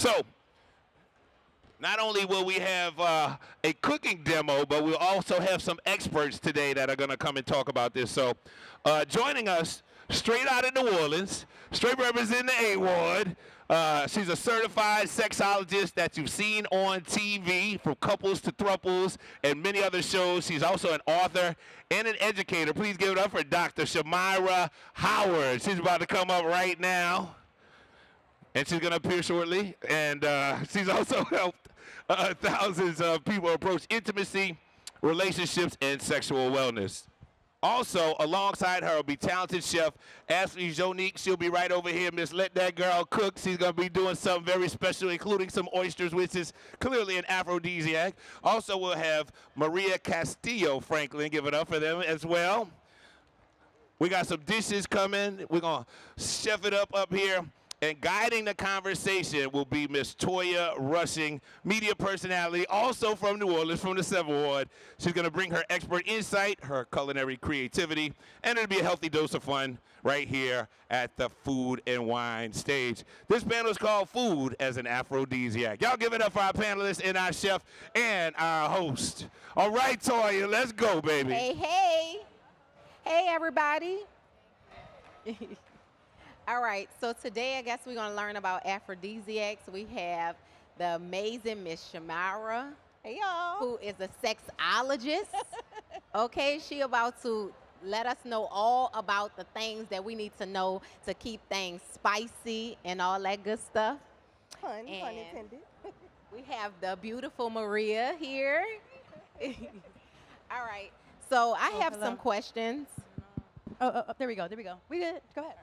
So, not only will we have a cooking demo, but we'll also have some experts today that are going to come and talk about this. So, joining us straight out of New Orleans, straight representing the A Ward. She's a certified sexologist that you've seen on TV, from Couples to Thruples and many other shows. She's also an author and an educator. Please give it up for Dr. Shamira Howard. She's about to come up right now, and she's going to appear shortly. And she's also helped thousands of people approach intimacy, relationships, and sexual wellness. Also, alongside her will be talented chef Ashley Jonique. She'll be right over here. Miss Let That Girl Cook. She's going to be doing something very special, including some oysters, which is clearly an aphrodisiac. Also, we'll have Maria Castillo Franklin. Give it up for them as well. We got some dishes coming. We're going to chef it up here. And guiding the conversation will be Miss Toya Rushing, media personality, also from New Orleans, from the 7th Ward. She's going to bring her expert insight, her culinary creativity, and it'll be a healthy dose of fun right here at the Food and Wine stage. This panel is called Food as an Aphrodisiac. Y'all give it up for our panelists and our chef and our host. All right, Toya, let's go, baby. Hey, hey. Hey, everybody. All right, so today I guess we're going to learn about aphrodisiacs. We have the amazing Miss Shamira, Hey, y'all. who is a sexologist. Okay, she about to let us know all about the things that we need to know to keep things spicy and all that good stuff. Pun And- intended. We have the beautiful Maria here. All right, so I have hello. some questions. Oh, there we go. There we go. We good. Go ahead.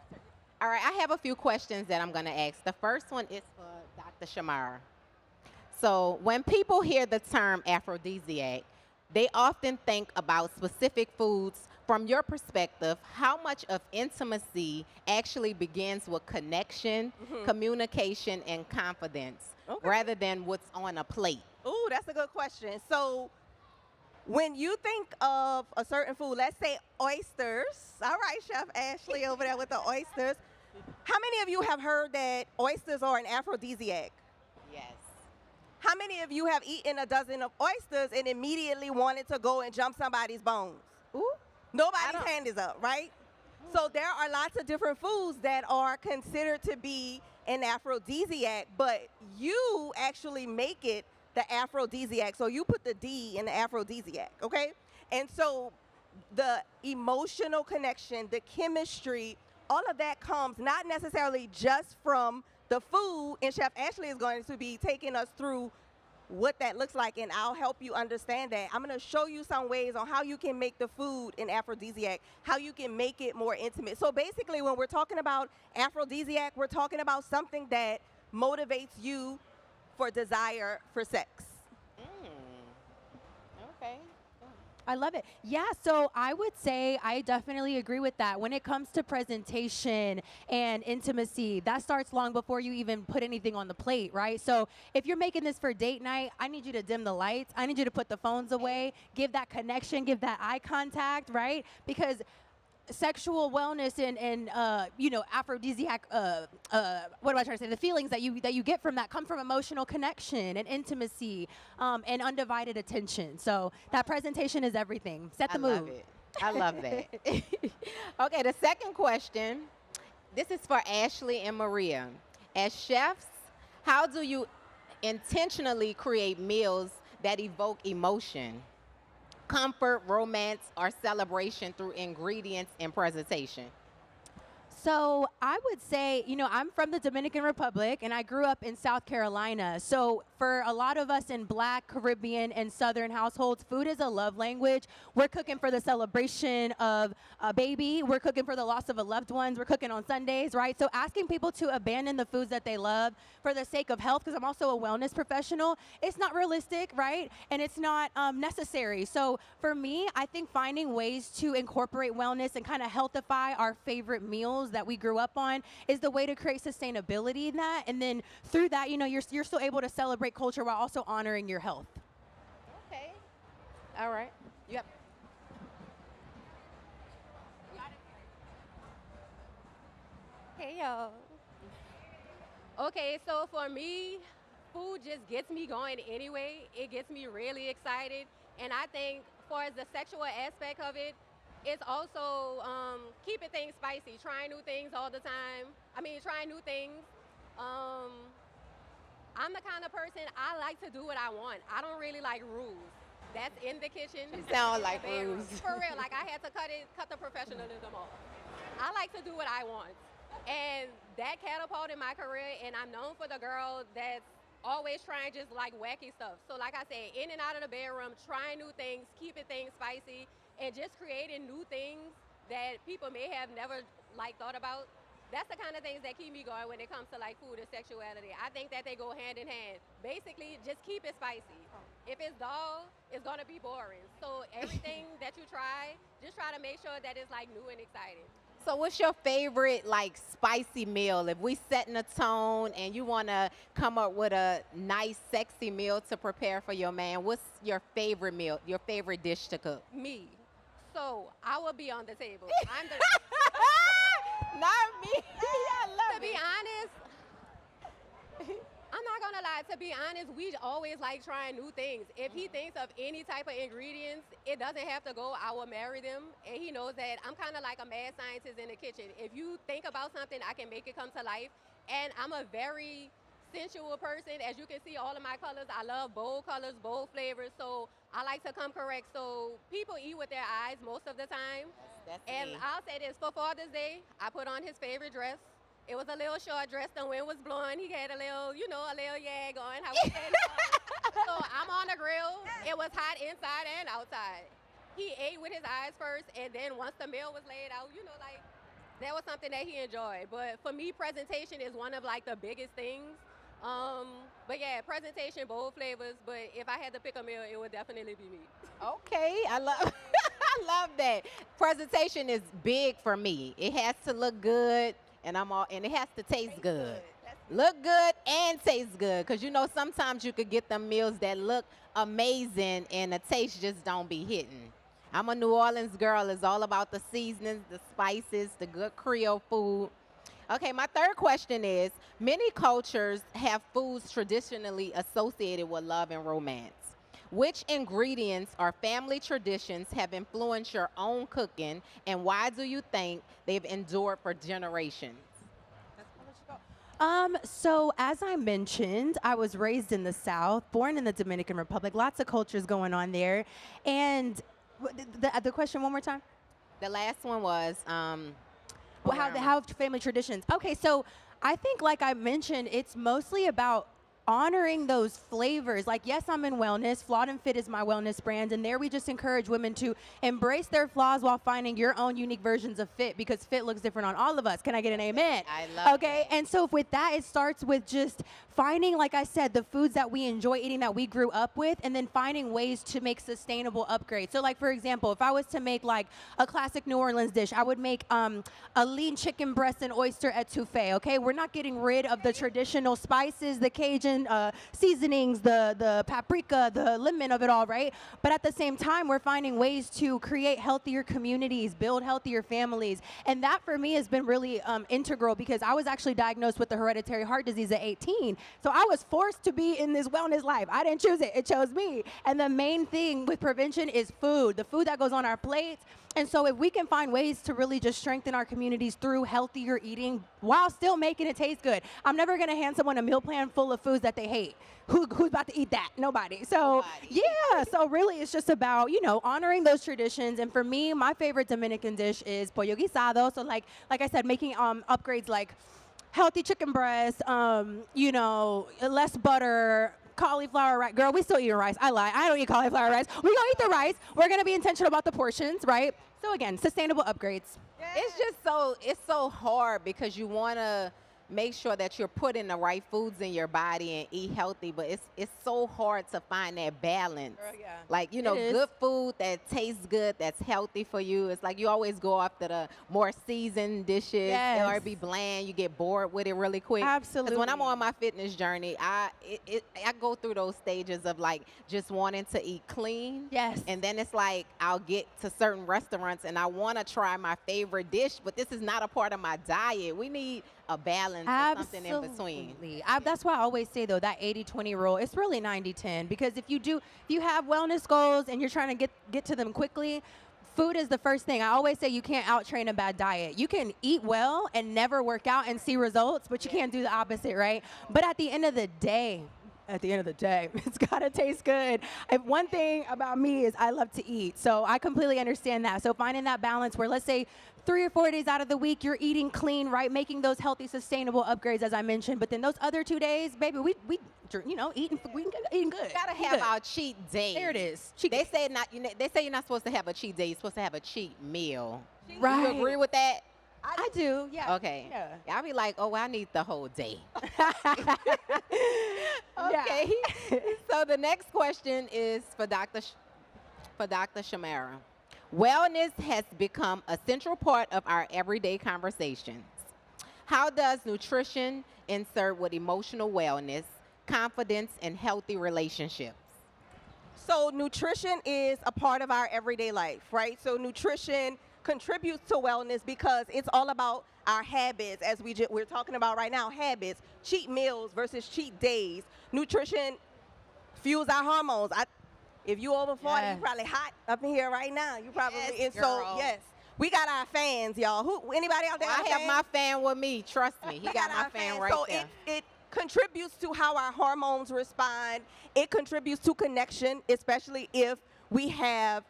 All right, I have a few questions that I'm going to ask. The first one is for Dr. Shamira. So when people hear the term aphrodisiac, they often think about specific foods. From your perspective, how much of intimacy actually begins with connection, communication, and confidence, Okay. rather than what's on a plate? Ooh, that's a good question. So when you think of a certain food, let's say oysters. All right, Chef Ashley over there with the oysters. How many of you have heard that oysters are an aphrodisiac? Yes. How many of you have eaten a dozen of oysters and immediately wanted to go and jump somebody's bones? Ooh. Nobody's hand is up, right? So there are lots of different foods that are considered to be an aphrodisiac, but you actually make it the aphrodisiac. So you put the D in the aphrodisiac, okay? And so the emotional connection, the chemistry, all of that comes not necessarily just from the food, and Chef Ashley is going to be taking us through what that looks like, and I'll help you understand that. I'm going to show you some ways on how you can make the food an aphrodisiac, how you can make it more intimate. So basically, when we're talking about aphrodisiac, we're talking about something that motivates you for desire for sex. Okay. I love it. Yeah, so I would say I definitely agree with that. When it comes to presentation and intimacy, that starts long before you even put anything on the plate, right? So if you're making this for date night, I need you to dim the lights. I need you to put the phones away, give that connection, give that eye contact, right? Because sexual wellness and you know, aphrodisiac, what am I trying to say? The feelings that you get from that come from emotional connection and intimacy and undivided attention. So that presentation is everything. Set the I mood. love it. I love that. Okay, the second question. This is for Ashley and Maria. As chefs, how do you intentionally create meals that evoke emotion, comfort, romance, or celebration through ingredients and presentation? So I would say, you know, I'm from the Dominican Republic and I grew up in South Carolina. So for a lot of us in Black, Caribbean, and Southern households, food is a love language. We're cooking for the celebration of a baby. We're cooking for the loss of a loved one. We're cooking on Sundays, right? So asking people to abandon the foods that they love for the sake of health, because I'm also a wellness professional, it's not realistic, right? And it's not necessary. So for me, I think finding ways to incorporate wellness and kind of healthify our favorite meals that we grew up on is the way to create sustainability in that. And then through that, you know, you're still able to celebrate culture while also honoring your health. Okay. All right. Yep. Hey y'all. Okay, so for me, food just gets me going anyway. It gets me really excited. And I think for as the sexual aspect of it, it's also keeping things spicy, trying new things all the time. I mean, trying new things. Um, I'm the kind of person, I like to do what I want. I don't really like rules. That's in the kitchen. You sound in the like bedroom. rules. For real, like I had to cut the professionalism off. I like to do what I want. And that catapulted my career, and I'm known for the girl that's always trying just like wacky stuff. So like I said, in and out of the bedroom, trying new things, keeping things spicy, and just creating new things that people may have never like thought about. That's the kind of things that keep me going when it comes to like food and sexuality. I think that they go hand in hand. Basically, just keep it spicy. If it's dull, it's gonna be boring. So everything that you try, just try to make sure that it's like new and exciting. So what's your favorite like spicy meal? If we setting a tone and you want to come up with a nice sexy meal to prepare for your man, what's your favorite meal, your favorite dish to cook? Me. So I will be on the table. I'm the Not me. I love to be honest, I'm not gonna lie. To be honest, we always like trying new things. If he thinks of any type of ingredients, it doesn't have to go. I will marry them, and he knows that I'm kind of like a mad scientist in the kitchen. If you think about something, I can make it come to life. And I'm a very sensual person. As you can see, all of my colors, I love bold colors, bold flavors. So I like to come correct. So people eat with their eyes most of the time. That's And me. I'll say this, for Father's Day, I put on his favorite dress. It was a little short dress, the wind was blowing. He had a little, a little yag on, how we say it. So I'm on the grill. It was hot inside and outside. He ate with his eyes first, and then once the meal was laid out, like, that was something that he enjoyed. But for me, presentation is one of, like, the biggest things. But yeah, presentation, bold flavors. But if I had to pick a meal, it would definitely be meat. Okay, I love I love that. Presentation is big for me. It has to look good and it has to taste good. Look good and taste good, cuz sometimes you could get them meals that look amazing and the taste just don't be hitting. I'm a New Orleans girl. It's all about the seasonings, the spices, the good Creole food. Okay, my third question is, many cultures have foods traditionally associated with love and romance. Which ingredients or family traditions have influenced your own cooking, and why do you think they've endured for generations? So as I mentioned, I was raised in the South, born in the Dominican Republic, lots of cultures going on there. And the question one more time? The last one was, Well, how family traditions. Okay, so I think, like I mentioned, it's mostly about honoring those flavors. Like, yes, I'm in wellness. Flawed and Fit is my wellness brand, and there we just encourage women to embrace their flaws while finding your own unique versions of fit, because fit looks different on all of us. Can I get an amen? I love Okay, that. and so with that, it starts with just finding, like I said, the foods that we enjoy eating, that we grew up with, and then finding ways to make sustainable upgrades. So, like, for example, if I was to make like a classic New Orleans dish, I would make a lean chicken breast and oyster etouffee. Okay, we're not getting rid of the traditional spices, the Cajun seasonings, the paprika, the lemon of it all, right? But at the same time, we're finding ways to create healthier communities, build healthier families. And that for me has been really integral, because I was actually diagnosed with the hereditary heart disease at 18. So I was forced to be in this wellness life. I didn't choose it, it chose me. And the main thing with prevention is food, the food that goes on our plates. And so if we can find ways to really just strengthen our communities through healthier eating while still making it taste good. I'm never going to hand someone a meal plan full of foods that they hate. Who's about to eat that? Nobody. So yeah, so really it's just about, honoring those traditions. And for me, my favorite Dominican dish is pollo guisado. So like I said, making upgrades like healthy chicken breast, less butter, cauliflower rice. Girl, we still eat rice. I lie. I don't eat cauliflower rice. We gonna eat the rice. We're gonna be intentional about the portions, right? So again, sustainable upgrades. It's so hard, because you want to make sure that you're putting the right foods in your body and eat healthy, but it's so hard to find that balance. Girl, yeah. Like, It is. good food that tastes good, that's healthy for you. It's like you always go after the more seasoned dishes, Yes. or it be bland. You get bored with it really quick. Absolutely. Because when I'm on my fitness journey, I go through those stages of like just wanting to eat clean. Yes. And then it's like I'll get to certain restaurants and I want to try my favorite dish, but this is not a part of my diet. We need a balance balance or something in between. Absolutely. That's why I always say, though, that 80-20 rule, it's really 90-10. Because if you have wellness goals and you're trying to get to them quickly, food is the first thing. I always say you can't out-train a bad diet. You can eat well and never work out and see results, but you can't do the opposite, right? But at the end of the day, it's got to taste good. One thing about me is I love to eat, so I completely understand that. So finding that balance where, let's say, 3 or 4 days out of the week, you're eating clean, right? Making those healthy, sustainable upgrades, as I mentioned. But then those other 2 days, baby, we eating good. Gotta have our cheat day. There it is. They say you're not supposed to have a cheat day. You're supposed to have a cheat meal. Right. You agree with that? I do, yeah. Okay. Yeah. I'll be like, oh, I need the whole day. Yeah. Okay. So the next question is for Dr. Shamara. Wellness has become a central part of our everyday conversations. How does nutrition insert with emotional wellness, confidence, and healthy relationships? So nutrition is a part of our everyday life, right? So nutrition contributes to wellness because it's all about our habits, as we're talking about right now, habits, cheat meals versus cheat days. Nutrition fuels our hormones. If you over 40, Yes. you probably hot up in here right now. You probably, Yes, and so, girl. yes. We got our fans, y'all. Anybody out there? Well, I got have fans? my fan with me. Trust me. He We got my our fan fans. right so there. it contributes to how our hormones respond. It contributes to connection, especially if we have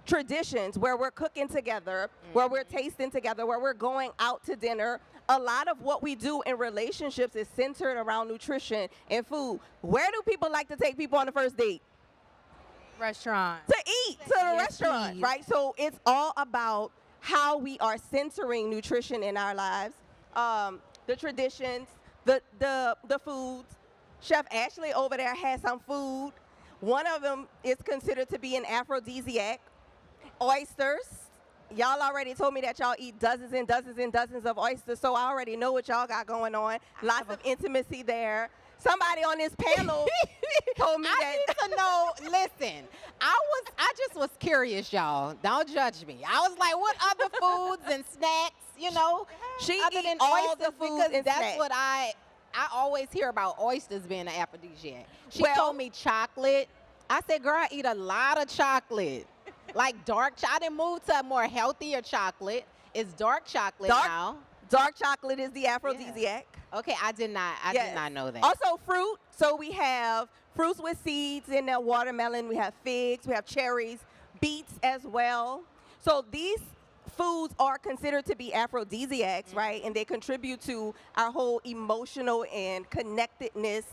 traditions where we're cooking together, where we're tasting together, where we're going out to dinner. A lot of what we do in relationships is centered around nutrition and food. Where do people like to take people on the first date? Restaurant. To eat, to the Yes, restaurant, please. right? So it's all about how we are centering nutrition in our lives, the traditions, the foods. Chef Ashley over there has some food. One of them is considered to be an aphrodisiac. Oysters. Y'all already told me that y'all eat dozens and dozens and dozens of oysters, so I already know what y'all got going on. Lots of intimacy there. Somebody on this panel told me I need to know. Listen, I just was curious, y'all. Don't judge me. I was like, what other foods and snacks? She other eat than all the oysters, foods because and that's snacks. what I always hear about oysters being an aphrodisiac. She Well- told me chocolate. I said, girl, I eat a lot of chocolate. Like dark chocolate. I didn't move to a more healthier chocolate. It's dark chocolate now. Dark chocolate is the aphrodisiac. Okay, I did not know that. Also fruit. So we have fruits with seeds in there, watermelon. We have figs. We have cherries, beets as well. So these foods are considered to be aphrodisiacs, right? And they contribute to our whole emotional and connectedness,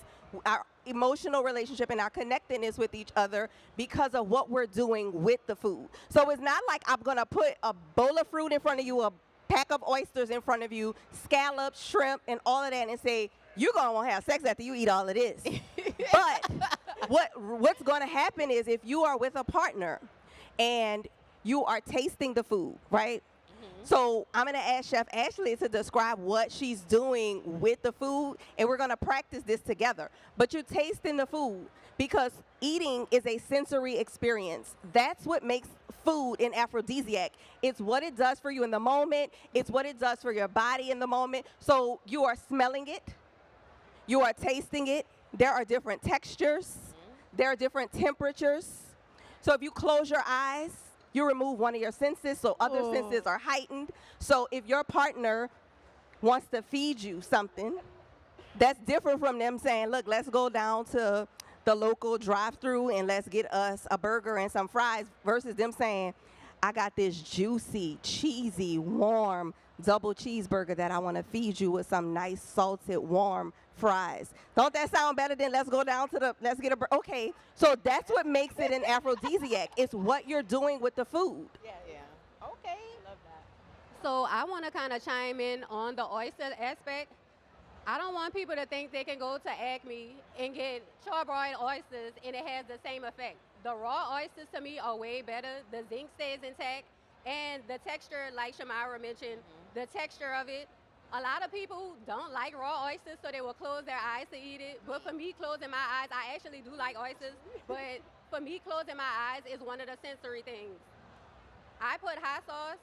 our emotional relationship and our connectedness with each other because of what we're doing with the food. So it's not like I'm going to put a bowl of fruit in front of you, a pack of oysters in front of you, scallops, shrimp, and all of that, and say, you're going to want to have sex after you eat all of this. But what's going to happen is if you are with a partner and you are tasting the food, right? So I'm going to ask Chef Ashley to describe what she's doing with the food, and we're going to practice this together. But you're tasting the food because eating is a sensory experience. That's what makes food an aphrodisiac. It's what it does for you in the moment. It's what it does for your body in the moment. So you are smelling it. You are tasting it. There are different textures. There are different temperatures. So if you close your eyes, you remove one of your senses, so other senses are heightened. So if your partner wants to feed you something, that's different from them saying, look, let's go down to the local drive-thru and let's get us a burger and some fries, versus them saying, I got this juicy, cheesy, warm double cheeseburger that I want to feed you with some nice salted, warm fries. Don't that sound better than let's go down to let's get a burger? Okay, so that's what makes it an aphrodisiac. It's what you're doing with the food. Yeah. Okay. Love that. So I want to kind of chime in on the oyster aspect. I don't want people to think they can go to Acme and get charbroiled oysters and it has the same effect. The raw oysters to me are way better. The zinc stays intact, and the texture, like Shamara mentioned, the texture of it. A lot of people don't like raw oysters, so they will close their eyes to eat it. But for me, closing my eyes, I actually do like oysters. But for me, closing my eyes is one of the sensory things. I put hot sauce.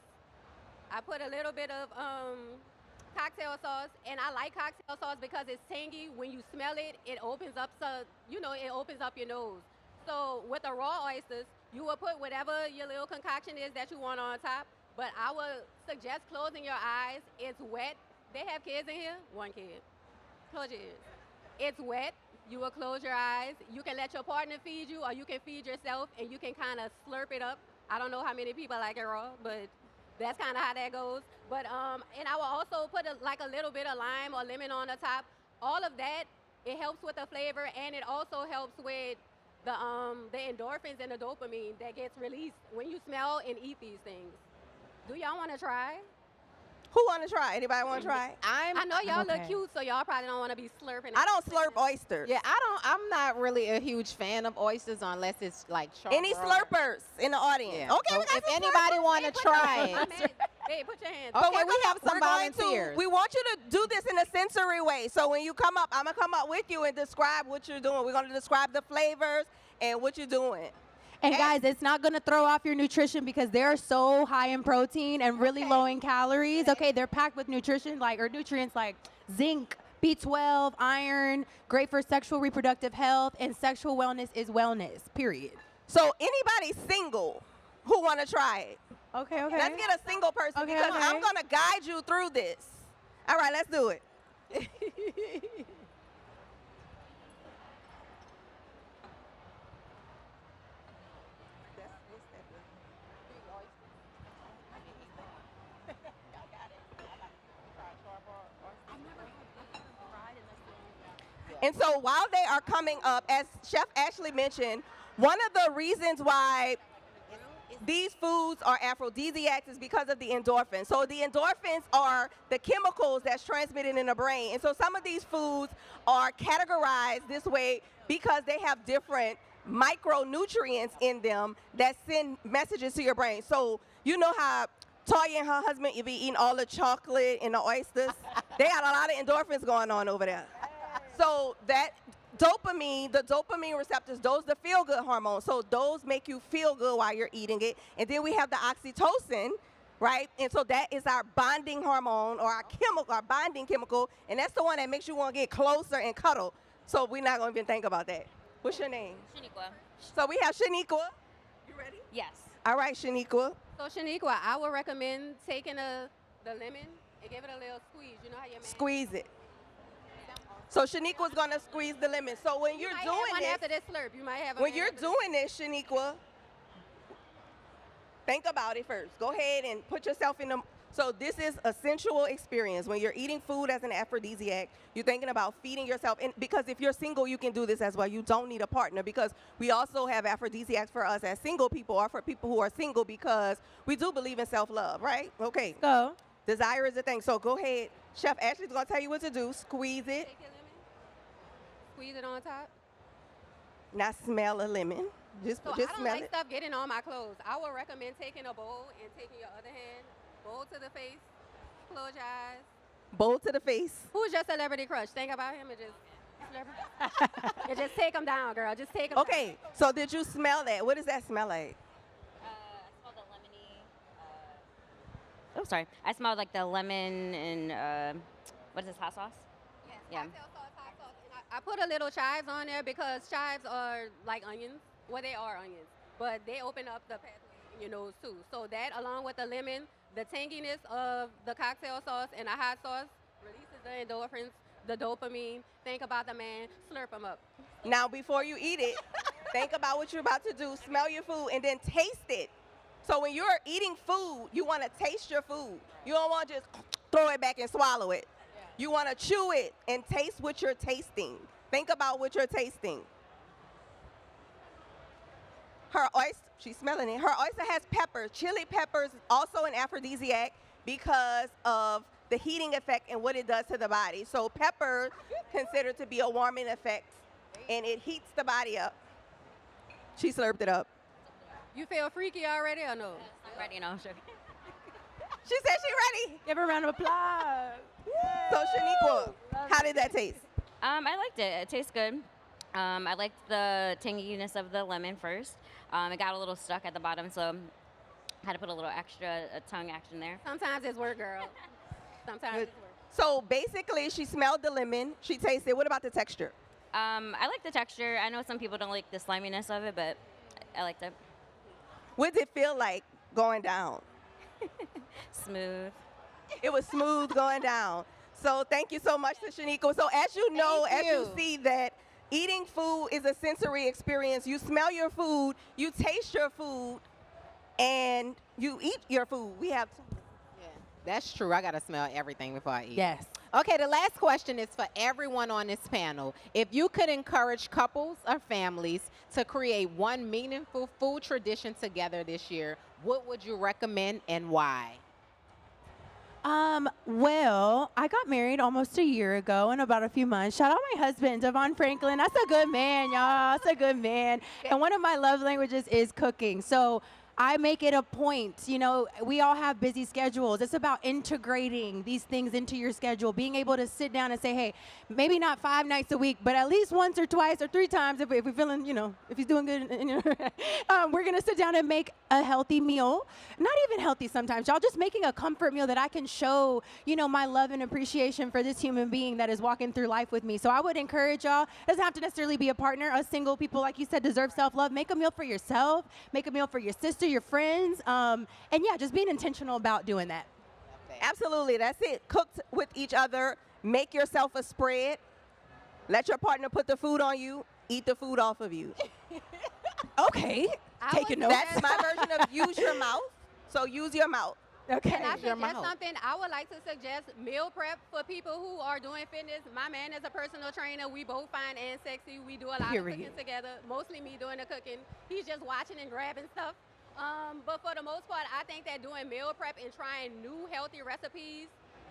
I put a little bit of cocktail cocktail sauce, and I like cocktail sauce because it's tangy. When you smell it, it opens up, so it opens up your nose. So with the raw oysters, you will put whatever your little concoction is that you want on top. But I would suggest closing your eyes. It's wet. They have kids in here. One kid. Close your ears. It's wet. You will close your eyes. You can let your partner feed you, or you can feed yourself, and you can kind of slurp it up. I don't know how many people like it raw, but that's kind of how that goes. But and I will also put like a little bit of lime or lemon on the top. All of that, it helps with the flavor, and it also helps with the endorphins and the dopamine that gets released when you smell and eat these things. Do y'all want to try? Who want to try? Anybody want to try? I know y'all okay. look cute, so y'all probably don't want to be slurping. I don't slurp oysters. Yeah, I'm not really a huge fan of oysters unless it's like sharp. Any slurpers in the audience? Yeah. Okay, So we got if some anybody slurpers. want to try it. Hey, put your hands. Okay, But when we have some we're going to- volunteers. we want you to do this in a sensory way. So when you come up, I'm going to come up with you and describe what you're doing. We're going to describe the flavors and what you're doing. And guys, it's not going to throw off your nutrition because they're so high in protein and really low in calories. Okay, they're packed with nutrients like zinc, B12, iron, great for sexual reproductive health, and sexual wellness is wellness, period. So anybody single who want to try it? Okay, okay. Let's get a single person Okay, because okay. I'm going to guide you through this. All right, let's do it. And so while they are coming up, as Chef Ashley mentioned, one of the reasons why these foods are aphrodisiacs is because of the endorphins. So the endorphins are the chemicals that's transmitted in the brain. And so some of these foods are categorized this way because they have different micronutrients in them that send messages to your brain. So you know how Toya and her husband, you be eating all the chocolate and the oysters? They got a lot of endorphins going on over there. So that dopamine, the dopamine receptors, those the feel-good hormones. So those make you feel good while you're eating it. And then we have the oxytocin, right? And so that is our bonding hormone or our chemical, our bonding chemical. And that's the one that makes you want to get closer and cuddle. So we're not going to even think about that. What's your name? Shaniqua. So we have Shaniqua. You ready? Yes. All right, Shaniqua. So Shaniqua, I would recommend taking the lemon and give it a little squeeze. You know how your man Squeeze it. So Shaniqua's going to squeeze the lemon. So when you're might doing have one this, after this slurp. You might have when you're doing this, Shaniqua, think about it first. Go ahead and put yourself in the. So this is a sensual experience. When you're eating food as an aphrodisiac, you're thinking about feeding yourself. And because if you're single, you can do this as well. You don't need a partner because we also have aphrodisiacs for us as single people or for people who are single because we do believe in self-love, right? Okay. Go. Desire is a thing. So go ahead. Chef Ashley's going to tell you what to do. Squeeze it. Take your lemon, squeeze it on top. Not smell a lemon. Just So I don't smell like it. stuff getting on my clothes. I would recommend taking a bowl and taking your other hand, bowl to the face, close your eyes. Bowl to the face. Who's your celebrity crush? Think about him and just, and just take him down, girl. Just take him Okay, so did you smell that? What does that smell like? I smelled the lemony. Oh, sorry. I smelled like the lemon and what is this, hot sauce? Yes, Yeah. cocktail sauce, hot sauce. And I put a little chives on there because chives are like onions. Well, they are onions, but they open up the pathway in your nose too. So that, along with the lemon, the tanginess of the cocktail sauce and the hot sauce releases the endorphins, the dopamine. Think about the man, slurp them up. Now, before you eat it, think about what you're about to do. Smell your food and then taste it. So when you're eating food, you want to taste your food. You don't want to just throw it back and swallow it. You want to chew it and taste what you're tasting. Think about what you're tasting. Her oyster, she's smelling it. Her oyster has peppers. Chili peppers, also an aphrodisiac because of the heating effect and what it does to the body. So pepper considered to be a warming effect, and it heats the body up. She slurped it up. You feel freaky already or no? I'm ready, no, sure. She said she ready. Give her a round of applause. So Shaniqua, how did that taste? I liked it. It tastes good. I liked the tanginess of the lemon first. It got a little stuck at the bottom, so I had to put a little extra tongue action there. Sometimes it's work, girl. Sometimes it's work. So basically, she smelled the lemon. She tasted. What about the texture? I like the texture. I know some people don't like the sliminess of it, but I liked it. What did it feel like going down? Smooth. It was smooth going down. So thank you so much to Shanika. So as you know, Thank as you you. see that eating food is a sensory experience. You smell your food, you taste your food, and you eat your food. We have two. Yeah, that's true. I got to smell everything before I eat. Yes. Okay, the last question is for everyone on this panel. If you could encourage couples or families to create one meaningful food tradition together this year, what would you recommend and why? Well, I got married almost a year ago in about a few months. Shout out my husband, Devon Franklin. That's a good man, y'all. That's a good man. And one of my love languages is cooking. So I make it a point. You know, we all have busy schedules. It's about integrating these things into your schedule, being able to sit down and say, hey, maybe not 5 nights a week, but at least once or twice or 3 times if we're feeling, you know, if he's doing good, we're going to sit down and make a healthy meal. Not even healthy sometimes, y'all, just making a comfort meal that I can show, you know, my love and appreciation for this human being that is walking through life with me. So I would encourage y'all, it doesn't have to necessarily be a partner. Us single people, like you said, deserve self-love. Make a meal for yourself. Make a meal for your sister, your friends, and yeah, just being intentional about doing that. Absolutely, that's it. Cook with each other. Make yourself a spread. Let your partner put the food on you. Eat the food off of you. Okay, take a note. That's my version of use your mouth. So use your mouth. Okay. Can I Your suggest mouth. something? I would like to suggest meal prep for people who are doing fitness. My man is a personal trainer. We both fine and sexy. We do a lot of cooking together. Mostly me doing the cooking. He's just watching and grabbing stuff. But for the most part, I think that doing meal prep and trying new healthy recipes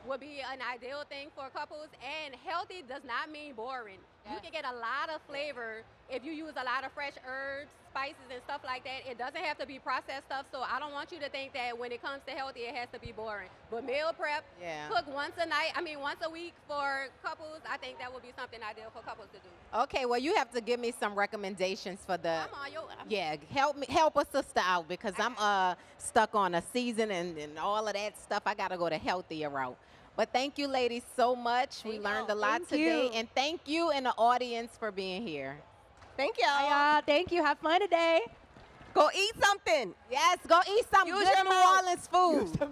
would be an ideal thing for couples. And healthy does not mean boring. You can get a lot of flavor if you use a lot of fresh herbs, spices, and stuff like that. It doesn't have to be processed stuff. So I don't want you to think that when it comes to healthy, it has to be boring. But meal prep, cook once a week for couples. I think that would be something ideal for couples to do. Okay, well, you have to give me some recommendations for the. I'm on your. Yeah, help a sister out because I'm stuck on a season and all of that stuff. I got to go the healthier route. But thank you, ladies, so much. We learned a lot today. And thank you in the audience for being here. Thank y'all. Y'all, thank you. Have fun today. Go eat something. Yes, go eat some Use good your New mouth. Orleans food.